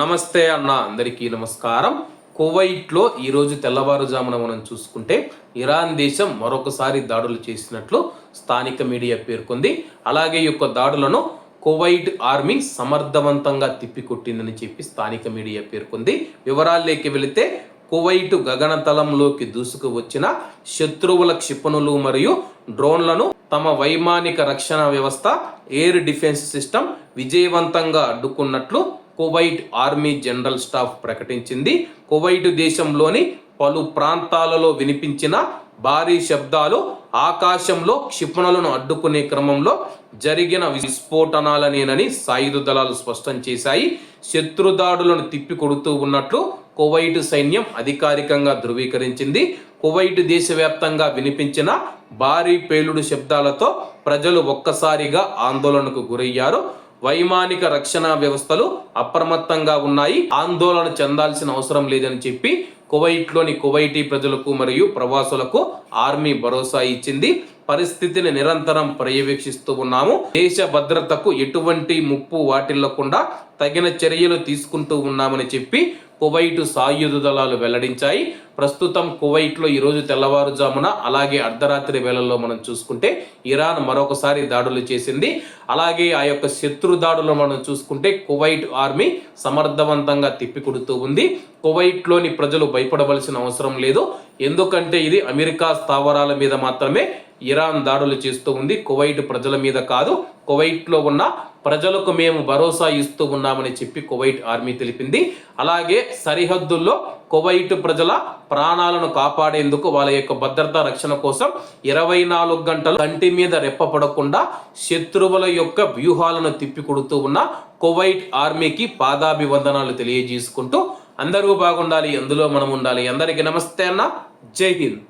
నమస్తే అన్న, అందరికీ నమస్కారం. కువైట్లో ఈరోజు తెల్లవారుజామున మనం చూసుకుంటే ఇరాన్ దేశం మరొకసారి దాడులు చేసినట్లు స్థానిక మీడియా పేర్కొంది. అలాగే ఈ యొక్క దాడులను కువైట్ ఆర్మీ సమర్థవంతంగా తిప్పికొట్టిందని చెప్పి స్థానిక మీడియా పేర్కొంది. వివరాల్లోకి వెళితే కువైట్ గగనతలంలోకి దూసుకు వచ్చిన శత్రువుల క్షిపణులు మరియు డ్రోన్లను తమ వైమానిక రక్షణ వ్యవస్థ ఎయిర్ డిఫెన్స్ సిస్టమ్ విజయవంతంగా అడ్డుకున్నట్లు కువైట్ ఆర్మీ జనరల్ స్టాఫ్ ప్రకటించింది. కువైట్ దేశంలోని పలు ప్రాంతాలలో వినిపించిన భారీ శబ్దాలు ఆకాశంలో క్షిపణులను అడ్డుకునే క్రమంలో జరిగిన విస్ఫోటనాలనేనని సాయుధ దళాలు స్పష్టం చేశాయి. శత్రుదాడులను తిప్పికొడుతూ ఉన్నట్లు కువైట్ సైన్యం అధికారికంగా ధృవీకరించింది. కువైట్ దేశవ్యాప్తంగా వినిపించిన భారీ పేలుడు శబ్దాలతో ప్రజలు ఒక్కసారిగా ఆందోళనకు గురయ్యారు. వైమానిక రక్షణ వ్యవస్థలు అప్రమత్తంగా ఉన్నాయి, ఆందోళన చెందాల్సిన అవసరం లేదని చెప్పి కువైట్లోని కువైటీ ప్రజలకు మరియు ప్రవాసులకు ఆర్మీ భరోసా ఇచ్చింది. పరిస్థితిని నిరంతరం పర్యవేక్షిస్తూ ఉన్నాము, దేశ భద్రతకు ఎటువంటి ముప్పు వాటిల్లకుండా తగిన చర్యలు తీసుకుంటూ ఉన్నామని చెప్పి కువైట్ సాయుధ దళాలు వెల్లడించాయి. ప్రస్తుతం కువైట్లో ఈరోజు తెల్లవారుజామున అలాగే అర్ధరాత్రి వేళల్లో మనం చూసుకుంటే ఇరాన్ మరొకసారి దాడులు చేసింది. అలాగే ఆ యొక్క శత్రు దాడులు మనం చూసుకుంటే కువైట్ ఆర్మీ సమర్థవంతంగా తిప్పికొడుతూ ఉంది. కువైట్లోని ప్రజలు భయపడవలసిన అవసరం లేదు, ఎందుకంటే ఇది అమెరికా స్థావరాల మీద మాత్రమే ఇరాన్ దాడులు చేస్తూ ఉంది, కువైట్ ప్రజల మీద కాదు. కువైట్లో ఉన్న ప్రజలకు మేము భరోసా ఇస్తూ ఉన్నామని చెప్పి కువైట్ ఆర్మీ తెలిపింది. అలాగే సరిహద్దుల్లో కువైట్ ప్రజల ప్రాణాలను కాపాడేందుకు వాళ్ళ యొక్క భద్రతా రక్షణ కోసం 24 గంటలు కంటి మీద రెప్పపడకుండా శత్రువుల యొక్క వ్యూహాలను తిప్పికొడుతూ ఉన్న కువైట్ ఆర్మీకి పాదాభివందనాలు తెలియజేసుకుంటూ అందరూ బాగుండాలి, అందులో మనం ఉండాలి. అందరికీ నమస్తే అన్న, జై హింద్.